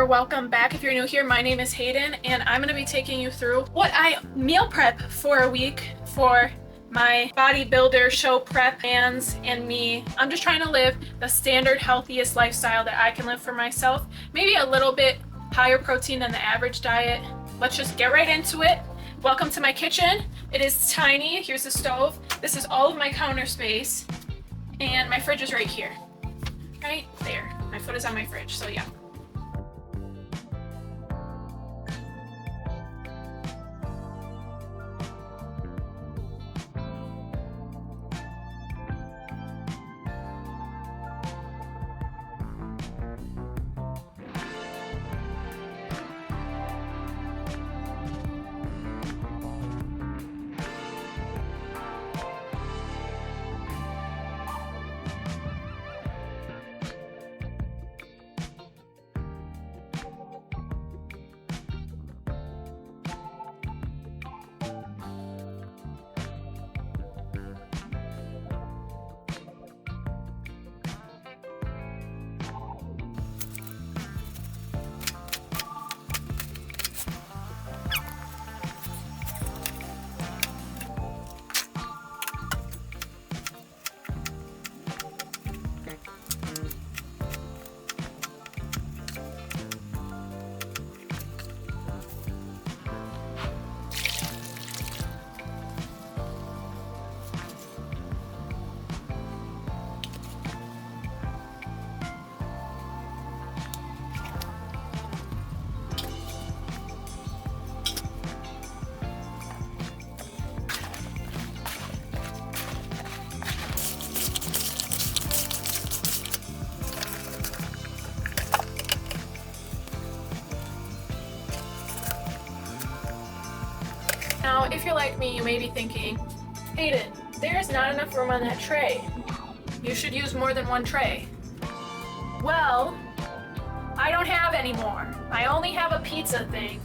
or welcome back. If you're new here, my name is Hayden and I'm going to be taking you through what I meal prep for a week for my bodybuilder show prep plans and me. I'm just trying to live the standard healthiest lifestyle that I can live for myself. Maybe a little bit higher protein than the average diet. Let's just get right into it. Welcome to my kitchen. It is tiny. Here's the stove. This is all of my counter space and my fridge is right here. Right there. My foot is on my fridge, so yeah. Now, if you're like me, you may be thinking, Hayden, there's not enough room on that tray. You should use more than one tray. Well, I don't have any more. I only have a pizza thing,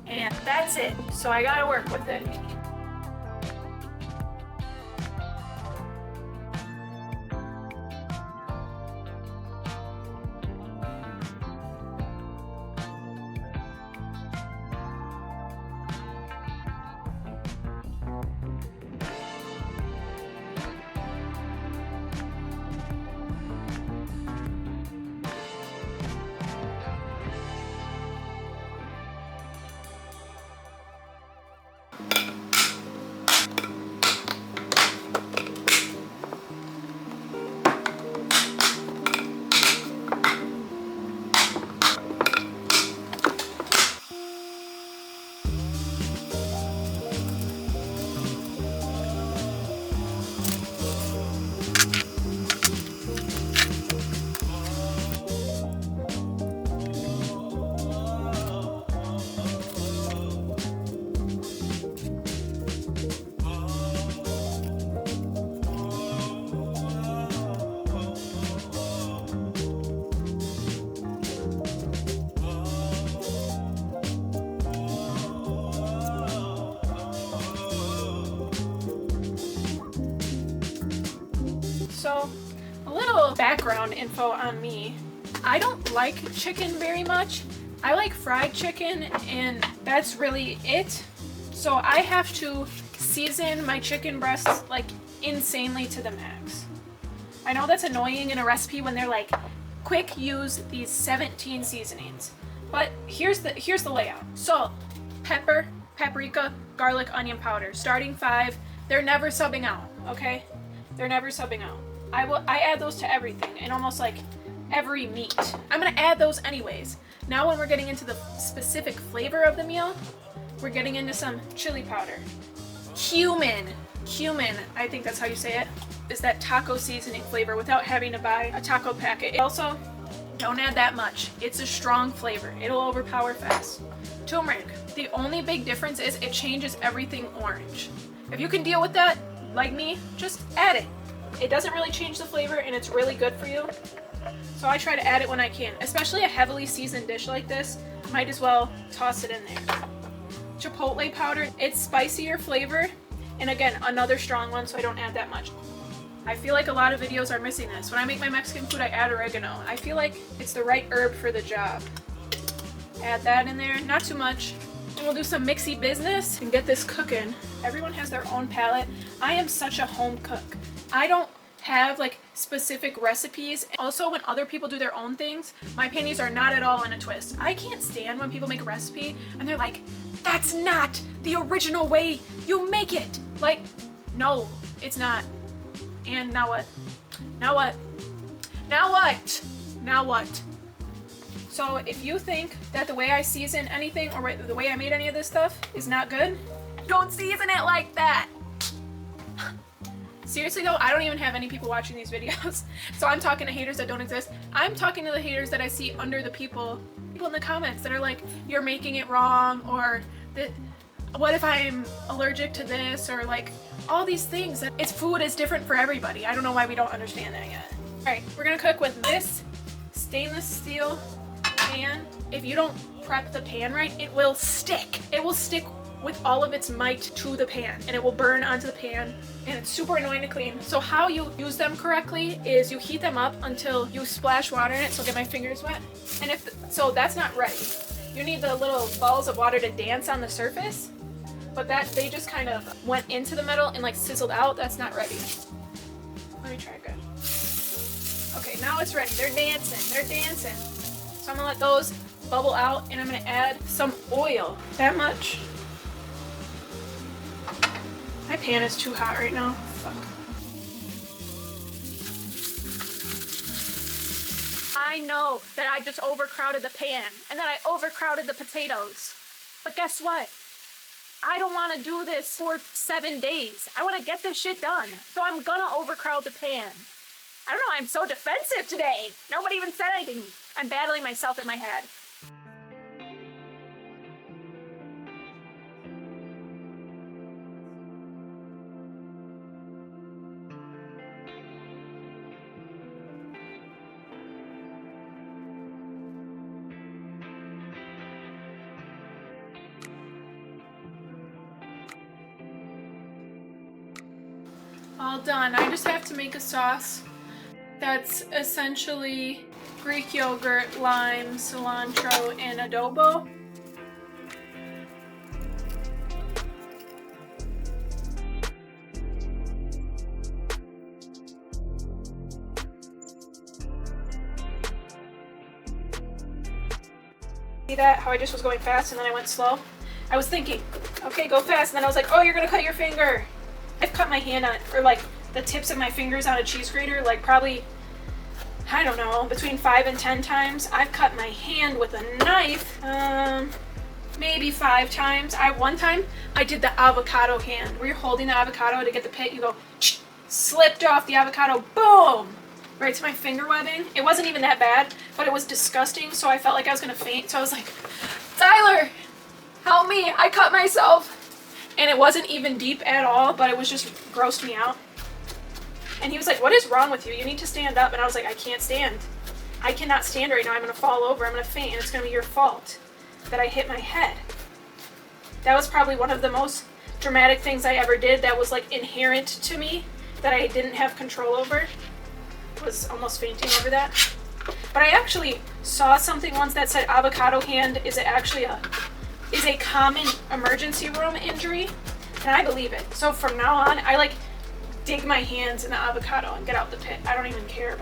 and that's it. So I gotta work with it. So, a little background info on me. I don't like chicken very much. I like fried chicken and that's really it. So I have to season my chicken breasts like insanely to the max. I know that's annoying in a recipe when they're like, quick use these 17 seasonings. But here's the layout. Salt, pepper, paprika, garlic, onion powder. Starting 5. They're never subbing out, okay? They're never subbing out. I add those to everything and almost like every meat. I'm gonna add those anyways. Now when we're getting into the specific flavor of the meal, we're getting into some chili powder. Cumin, I think that's how you say it, is that taco seasoning flavor without having to buy a taco packet. Also, don't add that much. It's a strong flavor. It'll overpower fast. Turmeric. The only big difference is it changes everything orange. If you can deal with that, like me, just add it. It doesn't really change the flavor and it's really good for you. So I try to add it when I can. Especially a heavily seasoned dish like this, might as well toss it in there. Chipotle powder, it's spicier flavor, and again, another strong one, so I don't add that much. I feel like a lot of videos are missing this. When I make my Mexican food, I add oregano. I feel like it's the right herb for the job. Add that in there, not too much. And we'll do some mixy business and get this cooking. Everyone has their own palate. I am such a home cook. I don't have like specific recipes. Also, when other people do their own things, my opinions are not at all in a twist. I can't stand when people make a recipe and they're like, that's not the original way you make it. Like, no, it's not. And now what? Now what? Now what? Now what? So if you think that the way I season anything or the way I made any of this stuff is not good, don't season it like that. Seriously though, I don't even have any people watching these videos. So I'm talking to haters that don't exist. I'm talking to the haters that I see under the people in the comments that are like, you're making it wrong, or what if I'm allergic to this, or like all these things. It's food is different for everybody. I don't know why we don't understand that yet. All right, we're gonna cook with this stainless steel pan. If you don't prep the pan right, it will stick. It will stick with all of its might to the pan, and it will burn onto the pan, and it's super annoying to clean. So how you use them correctly is you heat them up until you splash water in it, so get my fingers wet. And so that's not ready. You need the little balls of water to dance on the surface, but that they just kind of went into the metal and like sizzled out. That's not ready. Let me try again. Okay, now it's ready. They're dancing. They're dancing. So I'm gonna let those bubble out, and I'm gonna add some oil. That much. My pan is too hot right now. Fuck. I know that I just overcrowded the pan and that I overcrowded the potatoes. But guess what? I don't want to do this for 7 days. I want to get this shit done. So I'm gonna overcrowd the pan. I don't know, I'm so defensive today. Nobody even said anything. I'm battling myself in my head. All done. I just have to make a sauce that's essentially Greek yogurt, lime, cilantro, and adobo. See that? How I just was going fast and then I went slow? I was thinking, okay, go fast, and then I was like, oh, you're gonna cut your finger. I've cut my hand on, or like the tips of my fingers on a cheese grater, like probably, I don't know, between 5 and 10 times. I've cut my hand with a knife, maybe 5 times. One time I did the avocado hand, where you're holding the avocado to get the pit, you go, slipped off the avocado, boom, right to my finger webbing. It wasn't even that bad, but it was disgusting, so I felt like I was gonna faint. So I was like, Tyler, help me, I cut myself. And it wasn't even deep at all, but it was just grossed me out. And he was like, what is wrong with you? You need to stand up. And I was like, I can't stand. I cannot stand right now. I'm going to fall over. I'm going to faint. And it's going to be your fault that I hit my head. That was probably one of the most dramatic things I ever did that was like inherent to me that I didn't have control over. Was almost fainting over that. But I actually saw something once that said avocado hand is a common emergency room injury, and I believe it. So from now on, I like dig my hands in the avocado and get out the pit. I don't even care.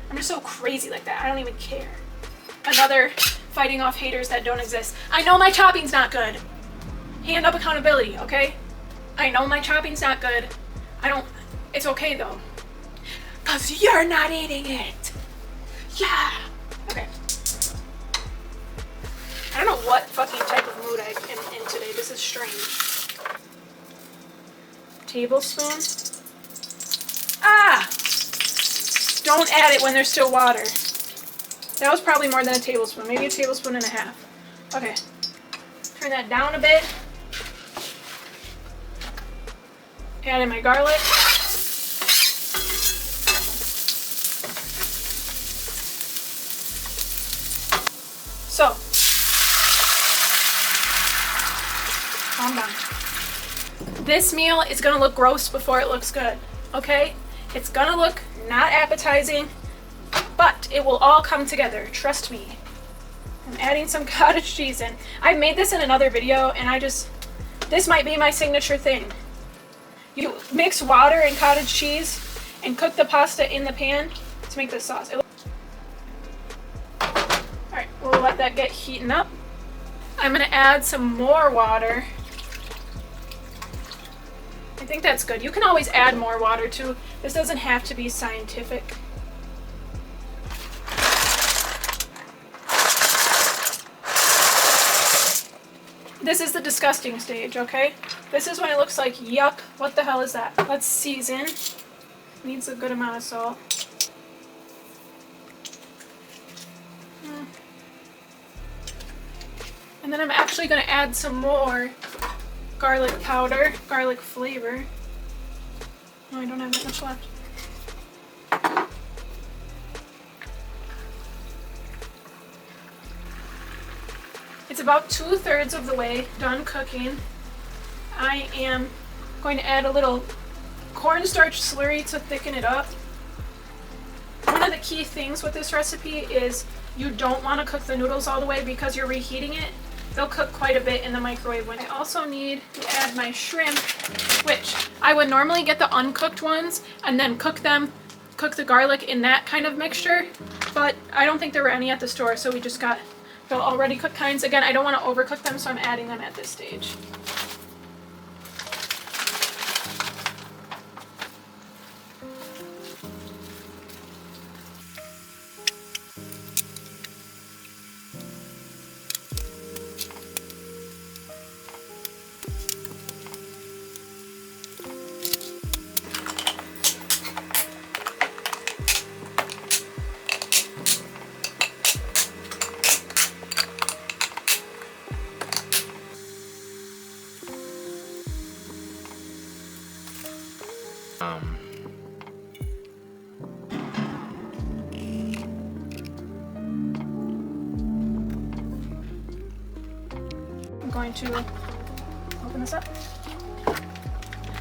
I'm just so crazy like that. I don't even care. Another fighting off haters that don't exist. I know my chopping's not good. Hand up accountability, okay? I know my chopping's not good. It's okay though. 'Cause you're not eating it. Yeah. Okay. I don't know what fucking type of mood I am in today. This is strange. Tablespoon. Ah! Don't add it when there's still water. That was probably more than a tablespoon. Maybe a tablespoon and a half. Okay. Turn that down a bit. Add in my garlic. So. Calm down. This meal is gonna look gross before it looks good, okay? It's gonna look not appetizing, but it will all come together, trust me. I'm adding some cottage cheese in. I made this in another video, and this might be my signature thing. You mix water and cottage cheese and cook the pasta in the pan to make this sauce. Alright, we'll let that get heating up. I'm going to add some more water. I think that's good. You can always add more water too. This doesn't have to be scientific. This is the disgusting stage, okay? This is when it looks like yuck. What the hell is that? Let's season. Needs a good amount of salt. And then I'm actually going to add some more garlic powder, garlic flavor. Oh, I don't have that much left. It's about 2/3 of the way done cooking. I am going to add a little cornstarch slurry to thicken it up. One of the key things with this recipe is you don't want to cook the noodles all the way because you're reheating it. They'll cook quite a bit in the microwave. I also need to add my shrimp, which I would normally get the uncooked ones and then cook the garlic in that kind of mixture, but I don't think there were any at the store, so we just got the already cooked kinds. Again, I don't want to overcook them, so I'm adding them at this stage. I'm going to open this up.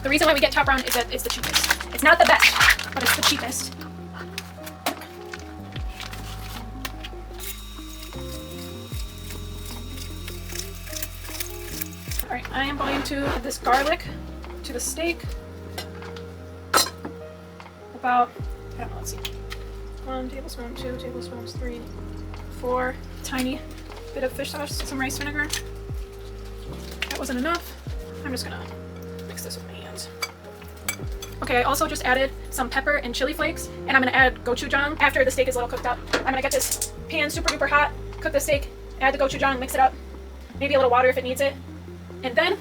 The reason why we get top round is that it's the cheapest. It's not the best, but it's the cheapest. Alright, I am going to add this garlic to the steak. About, I don't know, let's see. 1 tablespoon, 2 tablespoons, 3, 4. Tiny bit of fish sauce, some rice vinegar. That wasn't enough. I'm just gonna mix this with my hands. Okay, I also just added some pepper and chili flakes, and I'm gonna add gochujang after the steak is a little cooked up. I'm gonna get this pan super duper hot, cook the steak, add the gochujang, mix it up, maybe a little water if it needs it, and then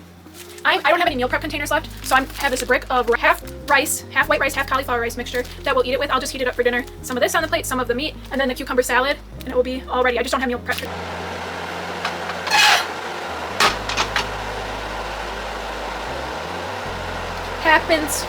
I don't have any meal prep containers left, so I have this brick of half rice, half white rice, half cauliflower rice mixture that we'll eat it with. I'll just heat it up for dinner. Some of this on the plate, some of the meat, and then the cucumber salad, and it will be all ready. I just don't have meal prep. Happens.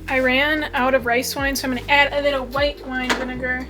I ran out of rice wine, so I'm going to add a little white wine vinegar.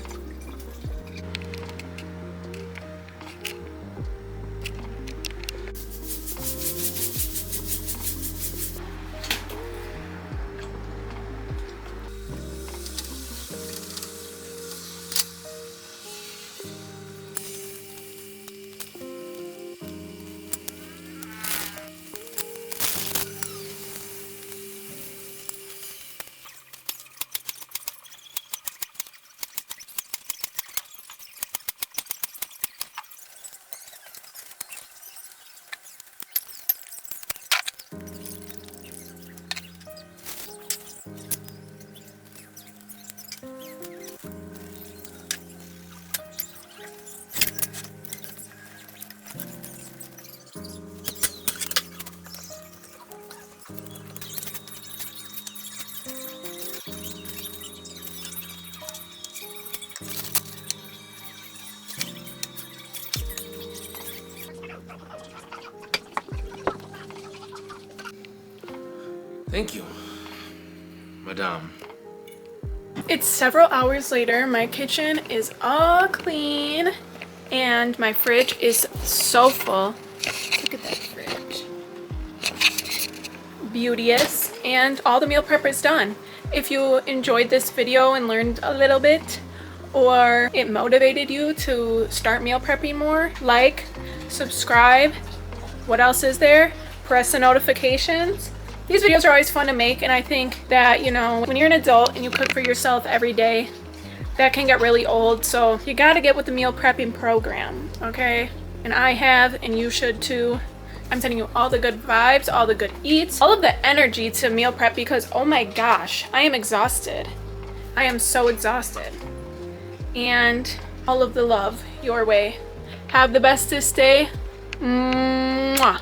Thank you, Madame. It's several hours later. My kitchen is all clean and my fridge is so full. Look at that fridge. beauteous, and all the meal prep is done. If you enjoyed this video and learned a little bit, or it motivated you to start meal prepping more, like, subscribe. What else is there? Press the notifications. These videos are always fun to make, and I think that, you know, when you're an adult and you cook for yourself every day, that can get really old. So you gotta get with the meal prepping program, okay? And I have, and you should too. I'm sending you all the good vibes, all the good eats, all of the energy to meal prep, because oh my gosh, I am exhausted. I am so exhausted. And all of the love your way. Have the bestest day. Mwah.